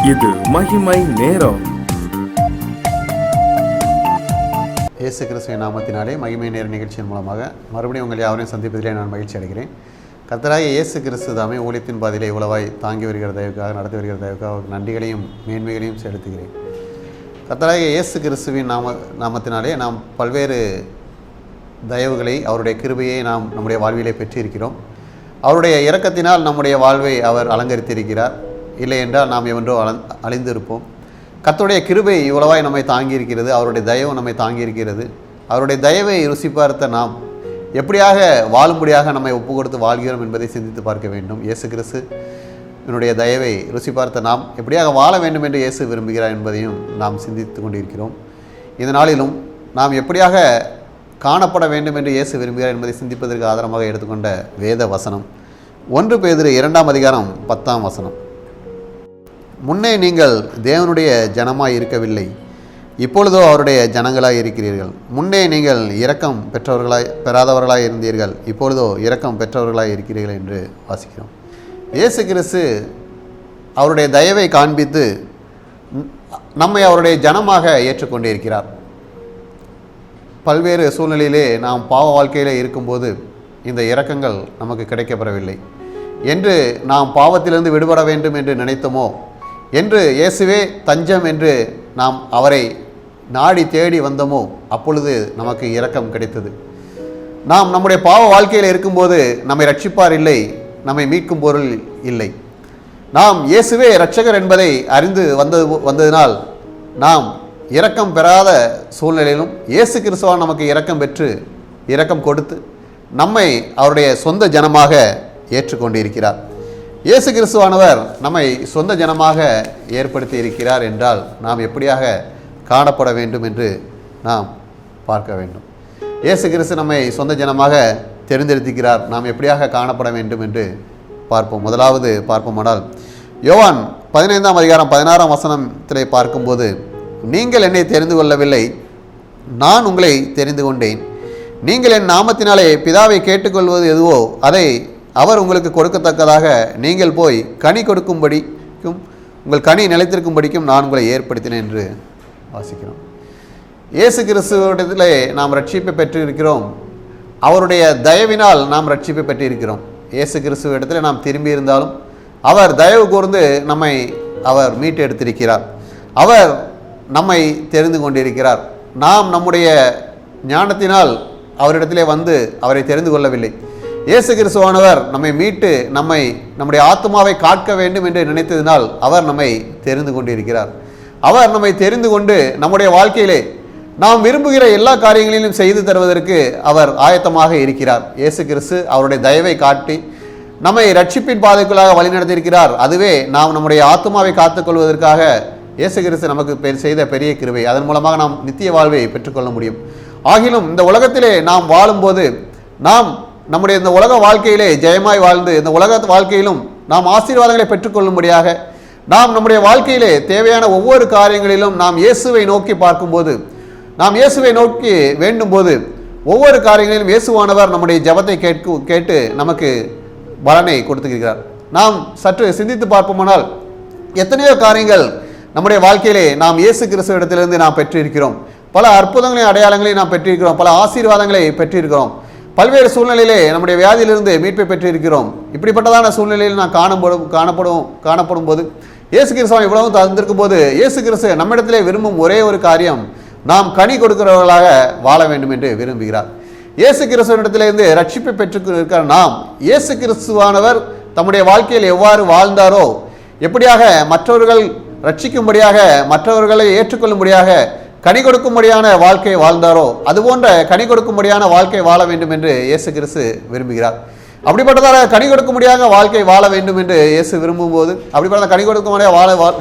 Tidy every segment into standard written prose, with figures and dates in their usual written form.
இது மகிமை நேரம். இயேசு கிறிஸ்துவின் நாமத்தினாலே மகிமை நேர நிகழ்ச்சியின் மூலமாக மறுபடியும் உங்கள் யாவரையும் சந்திப்பதிலே நான் மகிழ்ச்சி அடைகிறேன். கர்த்தராகிய இயேசு கிறிஸ்து தாமே ஊழியத்தின் பாதையிலே இவ்வளவாய் தாங்கி வருகிற தயவுக்காக, நடத்தி வருகிற தயவுக்காக நன்றிகளையும் மேன்மைகளையும் செலுத்துகிறேன். கர்த்தராகிய இயேசு கிறிஸ்துவின் நாமத்தினாலே நாம் பல்வேறு தயவுகளை, அவருடைய கிருபையை நாம் நம்முடைய வாழ்விலே பெற்றிருக்கிறோம். அவருடைய இரக்கத்தினால் நம்முடைய வாழ்வை அவர் அலங்கரித்திருக்கிறார். இல்லை என்றால் நாம் எவன்றோ அழிந்திருப்போம். கர்த்தருடைய கிருபை இவ்வளவாய் நம்மை தாங்கியிருக்கிறது. அவருடைய தயவு நம்மை தாங்கியிருக்கிறது. அவருடைய தயவை ருசி பார்த்த நாம் எப்படியாக வாழும்படியாக நம்மை ஒப்பு கொடுத்து வாழ்கிறோம் என்பதை சிந்தித்து பார்க்க வேண்டும். இயேசு கிறிஸ்து என்னுடைய தயவை ருசி பார்த்த நாம் எப்படியாக வாழ வேண்டும் என்று இயேசு விரும்புகிறார் என்பதையும் நாம் சிந்தித்து கொண்டிருக்கிறோம். இந்த நாளிலும் நாம் எப்படியாக காணப்பட வேண்டும் என்று இயேசு விரும்புகிறார் என்பதை சிந்திப்பதற்கு ஆதாரமாக எடுத்துக்கொண்ட வேத வசனம் 1 பேதுரு 2ஆம் அதிகாரம் 10ஆம் வசனம். முன்னே நீங்கள் தேவனுடைய ஜனமாய் இருக்கவில்லை, இப்பொழுதோ அவருடைய ஜனங்களாய் இருக்கிறீர்கள். முன்னே நீங்கள் இரக்கம் பெறாதவர்களாய் இருந்தீர்கள், இப்பொழுதோ இரக்கம் பெற்றவர்களாய் இருக்கிறீர்கள் என்று வாசிக்கிறோம். இயேசு கிறிஸ்து அவருடைய தயவை காண்பித்து நம்மை அவருடைய ஜனமாக ஏற்றுக்கொண்டிருக்கிறார். பல்வேறு சூழ்நிலையிலே நாம் பாவ வாழ்க்கையில் இருக்கும்போது இந்த இரக்கங்கள் நமக்கு கிடைக்கப்பெறவில்லை. என்று நாம் பாவத்திலிருந்து விடுபட வேண்டும் என்று நினைத்தோமோ, என்று இயேசுவே தஞ்சம் என்று நாம் அவரை நாடி தேடி வந்தோமோ, அப்பொழுது நமக்கு இரக்கம் கிடைத்தது. நாம் நம்முடைய பாவ வாழ்க்கையில் இருக்கும்போது நம்மை ரட்சிப்பார் இல்லை, நம்மை மீட்கும் பொருள் இல்லை. நாம் இயேசுவே இரட்சகர் என்பதை அறிந்து வந்ததினால் நாம் இரக்கம் பெறாத சூழ்நிலையிலும் இயேசு கிறிஸ்துவால் நமக்கு இரக்கம் பெற்று இரக்கம் கொடுத்து நம்மை அவருடைய சொந்த ஜனமாக ஏற்றுக்கொண்டிருக்கிறார். இயேசு கிறிஸ்துவானவர் நம்மை சொந்த ஜனமாக ஏற்படுத்தி இருக்கிறார் என்றால் நாம் எப்படியாக காணப்பட வேண்டும் என்று நாம் பார்க்க வேண்டும். இயேசு கிறிஸ்து நம்மை சொந்த ஜனமாக தெரிந்தெடுத்திருக்கிறார். நாம் எப்படியாக காணப்பட வேண்டும் என்று பார்ப்போம். முதலாவது பார்ப்போமானால் யோவான் 15ஆம் அதிகாரம் 16ஆம் வசனத்திலே பார்க்கும்போது, நீங்கள் என்னை தெரிந்து கொள்ளவில்லை, நான் உங்களை தெரிந்து கொண்டேன். நீங்கள் என் நாமத்தினாலே பிதாவை கேட்டுக்கொள்வது எதுவோ அதை அவர் உங்களுக்கு கொடுக்கத்தக்கதாக நீங்கள் போய் கனி கொடுக்கும்படிக்கும் உங்கள் கனி நிலைத்திருக்கும்படிக்கும் நான் உங்களை ஏற்படுத்தினேன் என்று வாசிக்கிறோம். இயேசு கிறிஸ்துவிடத்திலே நாம் ரட்சிப்பை பெற்றிருக்கிறோம். அவருடைய தயவினால் நாம் ரட்சிப்பை பெற்றிருக்கிறோம். இயேசு கிறிஸ்துவிடத்தில் நாம் திரும்பி இருந்தாலும் அவர் தயவு கூர்ந்து நம்மை அவர் மீட்டு எடுத்திருக்கிறார். அவர் நம்மை தெரிந்து கொண்டிருக்கிறார். நாம் நம்முடைய ஞானத்தினால் அவரிடத்திலே வந்து அவரை தெரிந்து கொள்ளவில்லை. இயேசு கிறிஸ்துவானவர் நம்மை மீட்டு நம்முடைய ஆத்மாவை காக்க வேண்டும் என்று நினைத்ததினால் அவர் நம்மை தெரிந்து கொண்டிருக்கிறார். அவர் நம்மை தெரிந்து கொண்டு நம்முடைய வாழ்க்கையிலே நாம் விரும்புகிற எல்லா காரியங்களிலும் செய்து தருவதற்கு அவர் ஆயத்தமாக இருக்கிறார். இயேசு கிறிஸ்து அவருடைய தயவை காட்டி நம்மை ரட்சிப்பின் பாதைக்குள்ளாக வழிநடத்தியிருக்கிறார். அதுவே நாம் நம்முடைய ஆத்மாவை காத்துக்கொள்வதற்காக இயேசு கிறிஸ்து நமக்கு செய்த பெரிய கிருபை. அதன் மூலமாக நாம் நித்திய வாழ்வை பெற்றுக்கொள்ள முடியும். ஆகிலும் இந்த உலகத்திலே நாம் வாழும்போது நாம் நம்முடைய இந்த உலக வாழ்க்கையிலே ஜெயமாய் வாழ்ந்து இந்த உலக வாழ்க்கையிலும் நாம் ஆசீர்வாதங்களை பெற்றுக்கொள்ளும்படியாக நாம் நம்முடைய வாழ்க்கையிலே தேவையான ஒவ்வொரு காரியங்களிலும் நாம் இயேசுவை நோக்கி பார்க்கும்போது, நாம் இயேசுவை நோக்கி வேண்டும் போது ஒவ்வொரு காரியங்களிலும் இயேசுவானவர் நம்முடைய ஜெபத்தை கேட்டு நமக்கு பலனை கொடுத்துக்கிறார். நாம் சற்று சிந்தித்து பார்ப்போமானால் எத்தனையோ காரியங்கள் நம்முடைய வாழ்க்கையிலே நாம் இயேசு கிறிஸ்துவிடத்திலிருந்து நாம் பெற்றிருக்கிறோம். பல அற்புதங்களையும் அடையாளங்களையும் நாம் பெற்றிருக்கிறோம். பல ஆசீர்வாதங்களை பெற்றிருக்கிறோம். பல்வேறு சூழ்நிலையிலே நம்முடைய வியாதியிலிருந்து மீட்பை பெற்றிருக்கிறோம். இப்படிப்பட்டதான சூழ்நிலையில் நாம் காணப்படும் போது இயேசு கிறிஸ்துவை இவ்வளவு தந்திருக்கும் போது இயேசு கிறிஸ்து நம்மிடத்திலே விரும்பும் ஒரே ஒரு காரியம், நாம் கனி கொடுக்கிறவர்களாக வாழ வேண்டும் என்று விரும்புகிறார். இயேசு கிறிஸ்துவனிடத்திலிருந்து ரட்சிப்பை பெற்றிருக்கிற நாம் இயேசு கிறிஸ்துவானவர் தம்முடைய வாழ்க்கையில் எவ்வாறு வாழ்ந்தாரோ, எப்படியாக மற்றவர்கள் ரட்சிக்கும்படியாக மற்றவர்களை ஏற்றுக்கொள்ளும்படியாக கனி கொடுக்கும்படியான வாழ்க்கை வாழ்ந்தாரோ, அதுபோன்ற கனி கொடுக்கும்படியான வாழ்க்கை வாழ வேண்டும் என்று இயேசு கிறிஸ்து விரும்புகிறார். அப்படிப்பட்டதான கனி கொடுக்கும்படியாக வாழ்க்கை வாழ வேண்டும் என்று இயேசு விரும்பும்போது, அப்படிப்பட்ட கனி கொடுக்கும்படியாக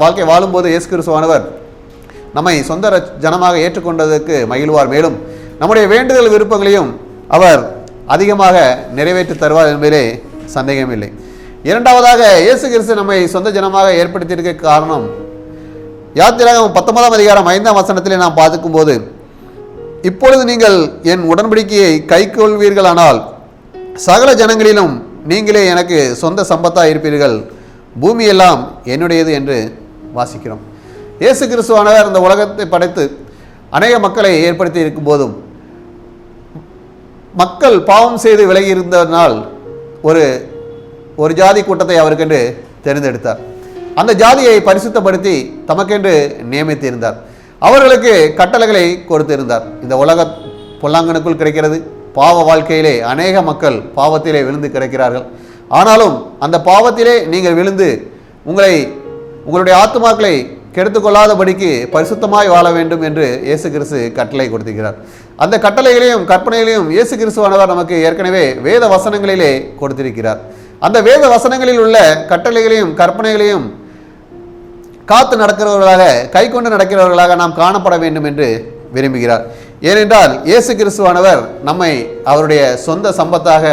வாழ்க்கை வாழும்போது இயேசு கிறிஸ்துவானவர் நம்மை சொந்த ஜனமாக ஏற்றுக்கொண்டதற்கு மகிழ்வார். மேலும் நம்முடைய வேண்டுதல் விருப்பங்களையும் அவர் அதிகமாக நிறைவேற்றி தருவார் என்பதிலே சந்தேகமில்லை. இரண்டாவதாக இயேசு கிறிஸ்து நம்மை சொந்த ஜனமாக ஏற்படுத்தியிருக்க காரணம், யாத்திராகமம் 19ஆம் அதிகாரம் 5ஆம் வசனத்திலே நாம் பார்க்கும்போது, இப்பொழுது நீங்கள் என் உடன்படிக்கையை கைக்கொள்வீர்களானால் சகல ஜனங்களிலும் நீங்களே எனக்கு சொந்த சம்பத்தாக இருப்பீர்கள், பூமியெல்லாம் என்னுடையது என்று வாசிக்கிறோம். இயேசு கிறிஸ்துவானவர் இந்த உலகத்தை படைத்து அநேக மக்களை ஏற்படுத்தி இருக்கும் போதும் மக்கள் பாவம் செய்து விலகி இருந்ததனால் ஒரு ஜாதி கூட்டத்தை அவருக்கென்று தேர்ந்தெடுத்தார். அந்த ஜாதியை பரிசுத்தப்படுத்தி தமக்கென்று நியமித்திருந்தார். அவர்களுக்கு கட்டளைகளை கொடுத்திருந்தார். இந்த உலக பொல்லாங்கனுக்குள் கிடைக்கிறது. பாவ வாழ்க்கையிலே அநேக மக்கள் பாவத்திலே விழுந்து கிடக்கிறார்கள். ஆனாலும் அந்த பாவத்திலே நீங்கள் விழுந்து உங்களுடைய ஆத்துமாக்களை கெடுத்துக்கொள்ளாதபடிக்கு பரிசுத்தமாய் வாழ வேண்டும் என்று இயேசு கிறிஸ்து கட்டளை கொடுத்திருக்கிறார். அந்த கட்டளைகளையும் கற்பனைகளையும் இயேசு கிறிஸ்துவானவர் நமக்கு ஏற்கனவே வேத வசனங்களிலே கொடுத்திருக்கிறார். அந்த வேத வசனங்களில் உள்ள கட்டளைகளையும் கற்பனைகளையும் காத்து நடக்கிறவர்களாக கை கொண்டு நடக்கிறவர்களாக நாம் காணப்பட வேண்டும் என்று விரும்புகிறார். ஏனென்றால் இயேசு கிறிஸ்துவானவர் நம்மை அவருடைய சொந்த சம்பத்தாக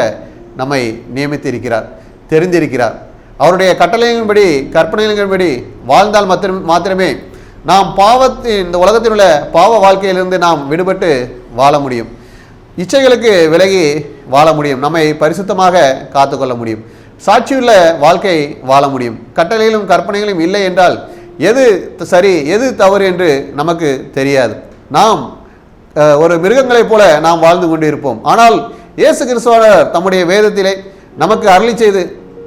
நம்மை நியமித்திருக்கிறார், தெரிந்திருக்கிறார். அவருடைய கட்டளைகளின்படி கற்பனைகளின்படி வாழ்ந்தால் மாத்திரமே நாம் இந்த உலகத்தில் உள்ள பாவ வாழ்க்கையிலிருந்து நாம் விடுபட்டு வாழ முடியும். இச்சைகளுக்கு விலகி வாழ முடியும். நம்மை பரிசுத்தமாக காத்துக்கொள்ள முடியும். சாட்சியுள்ள வாழ்க்கை வாழ முடியும். கட்டளைகளும் கற்பனைகளும் இல்லை என்றால் எது சரி எது தவறு என்று நமக்கு தெரியாது. நாம் ஒரு மிருகங்களைப் போல நாம் வாழ்ந்து கொண்டு இருப்போம். ஆனால் இயேசு கிறிஸ்துவானவர் தம்முடைய வேதத்திலே நமக்கு அருளி செய்து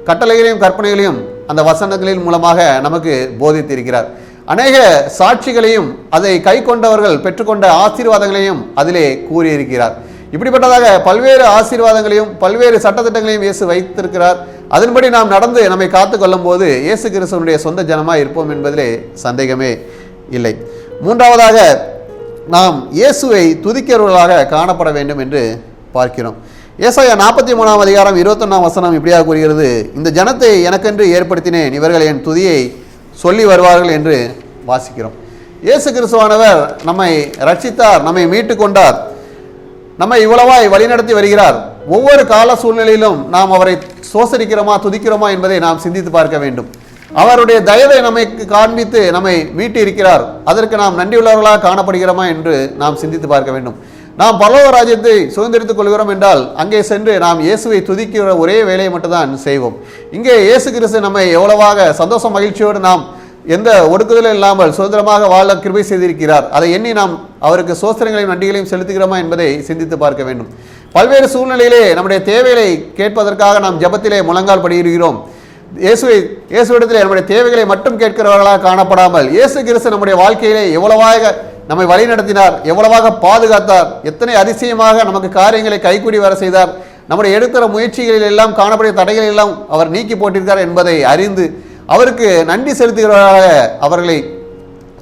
கட்டளைகளையும் கற்பனைகளையும் அந்த வசனங்களின் மூலமாக நமக்கு போதித்திருக்கிறார். அநேக சாட்சிகளையும் அதை கை கொண்டவர்கள் பெற்றுக்கொண்ட ஆசீர்வாதங்களையும் அதிலே கூறியிருக்கிறார். இப்படிப்பட்டதாக பல்வேறு ஆசீர்வாதங்களையும் பல்வேறு சட்டத்திட்டங்களையும் இயேசு வைத்திருக்கிறார். அதன்படி நாம் நடந்து நம்மை காத்து கொள்ளும் போது இயேசு கிறிஸ்துவனுடைய சொந்த ஜனமாக இருப்போம் என்பதிலே சந்தேகமே இல்லை. மூன்றாவதாக நாம் இயேசுவை துதிக்கிறவர்களாக காணப்பட வேண்டும் என்று பார்க்கிறோம். ஏசாயா 43 அதிகாரம் 21 வசனம் இப்படியாக கூறுகிறது, இந்த ஜனத்தை எனக்கென்று ஏற்படுத்தினேன், இவர்கள் என் துதியை சொல்லி வருவார்கள் என்று வாசிக்கிறோம். இயேசு கிறிஸ்துவானவர் நம்மை ரட்சித்தார், நம்மை மீட்டு கொண்டார், நம்மை இவ்வளவாய் வழிநடத்தி வருகிறார். ஒவ்வொரு கால சூழ்நிலையிலும் நாம் அவரை சோசரிக்கிறோமா துதிக்கிறோமா என்பதை நாம் சிந்தித்து பார்க்க வேண்டும். அவருடைய தயவை நம்மை காண்பித்து நம்மை மீட்டு இருக்கிறார், அதற்கு நாம் நன்றியுள்ளவர்களாக காணப்படுகிறோமா என்று நாம் சிந்தித்து பார்க்க வேண்டும். நாம் பரலோக ராஜ்யத்தை சுதந்திரித்துக் கொள்கிறோம் என்றால் அங்கே சென்று நாம் இயேசுவை துதிக்கிற ஒரே வேலையை மட்டும்தான் செய்வோம். இங்கே இயேசு கிறிஸ்து நம்மை எவ்வளவாக சந்தோஷ மகிழ்ச்சியோடு நாம் எந்த ஒடுக்குதலும் இல்லாமல் சுதந்திரமாக வாழ கிருபை செய்திருக்கிறார். அதை எண்ணி நாம் அவருக்கு சோஸ்திரங்களையும் நன்றிகளையும் செலுத்துகிறோமா என்பதை சிந்தித்து பார்க்க வேண்டும். பல்வேறு சூழ்நிலையிலே நம்முடைய தேவைகளை கேட்பதற்காக நாம் ஜெபத்திலே முழங்கால் படுகிறோம். இயேசுவிடத்திலே நம்முடைய தேவைகளை மட்டும் கேட்கிறவர்களாக காணப்படாமல் இயேசு கிறிஸ்து நம்முடைய வாழ்க்கையிலே எவ்வளவாக நம்மை வழிநடத்தினார், எவ்வளவாக பாதுகாத்தார், எத்தனை அதிசயமாக நமக்கு காரியங்களை கைக்கூடி வர செய்தார், நம்முடைய எடுக்கிற முயற்சிகளில் எல்லாம் காணப்படிய தடைகள் எல்லாம் அவர் நீக்கி போட்டிருக்கார் என்பதை அறிந்து அவருக்கு நன்றி செலுத்துகிறவர்களாக அவர்களை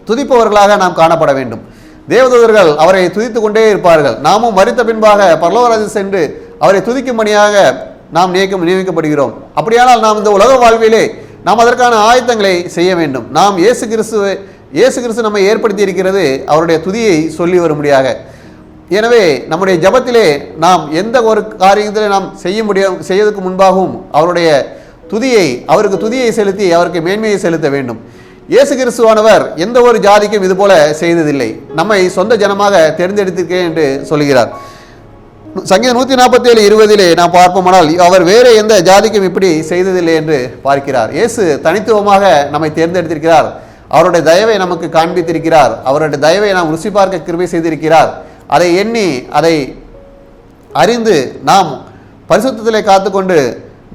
துதிப்பவர்களாக நாம் காணப்பட வேண்டும். தேவதூதர்கள் அவரை துதித்து கொண்டே இருப்பார்கள். நாமும் மரித்த பின்பாக பரலோகராஜ்யம் சென்று அவரை துதிக்கும்படியாக நாம் நியமிக்கப்படுகிறோம். அப்படியானால் நாம் இந்த உலக வாழ்விலே நாம் அதற்கான ஆயத்தங்களை செய்ய வேண்டும். நாம் இயேசு கிறிஸ்து நம்மை ஏற்படுத்தி இருக்கிறது அவருடைய துதியை சொல்லி வரும்படியாக. எனவே நம்முடைய ஜெபத்திலே நாம் எந்த ஒரு காரியத்திலே நாம் செய்யறதுக்கு முன்பாகவும் அவருக்கு துதியை செலுத்தி அவருக்கு மேன்மையை செலுத்த வேண்டும். இயேசு கிறிஸ்துவானவர் எந்த ஒரு ஜாதிக்கும் இது போல செய்ததில்லை. நம்மை சொந்த ஜனமாக தேர்ந்தெடுத்திருக்கிறேன் என்று சொல்கிறார். சங்கீதம் 147:20 நாம் பார்ப்போமானால் அவர் வேறு எந்த ஜாதிக்கும் இப்படி செய்ததில்லை என்று பார்க்கிறார். இயேசு தனித்துவமாக நம்மை தேர்ந்தெடுத்திருக்கிறார். அவருடைய தயவை நமக்கு காண்பித்திருக்கிறார். அவருடைய தயவை நாம் ருசி பார்க்க கிருபை செய்திருக்கிறார். அதை எண்ணி அதை அறிந்து நாம் பரிசுத்தத்திலே காத்துக்கொண்டு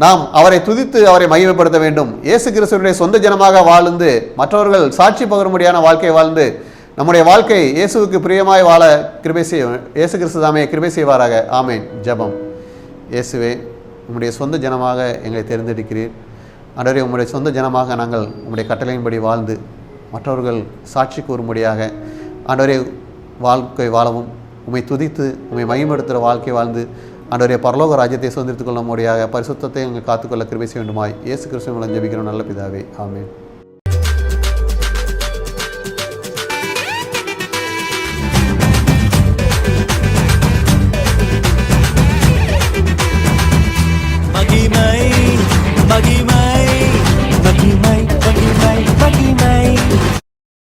நாம் அவரை துதித்து அவரை மகிமைப்படுத்த வேண்டும். இயேசு கிறிஸ்துவினுடைய சொந்த ஜனமாக வாழ்ந்து மற்றவர்கள் சாட்சி பகரும்படியான வாழ்க்கை வாழ்ந்து நம்முடைய வாழ்க்கை இயேசுவுக்கு பிரியமாய் வாழ கிருபை இயேசு கிறிஸ்து தாமே கிருபை செய்வாராக. ஆமேன். ஜெபம். இயேசுவே, உம்முடைய சொந்த ஜனமாக எங்களை தேர்ந்தெடுக்கிறீர். ஆண்டவரே, உம்முடைய சொந்த ஜனமாக நாங்கள் உம்முடைய கட்டளையின்படி வாழ்ந்து மற்றவர்கள் சாட்சி கூறும்படியாக ஆண்டவரே வாழ்க்கை வாழவும், உம்மை துதித்து உம்மை மகிமைப்படுத்துகிற வாழ்க்கை வாழ்ந்து ஆண்டவரே பரலோக ராஜ்யத்தை சுதந்திரித்துக் கொள்ள முடியாக பரிசுத்தத்தை எங்கள் காத்துக்கொள்ள கிருபை செய்ய வேண்டுமாய் இயேசு கிறிஸ்துவின் மூலம் ஜெபிக்கிறோம் நல்ல பிதாவே. ஆமென்.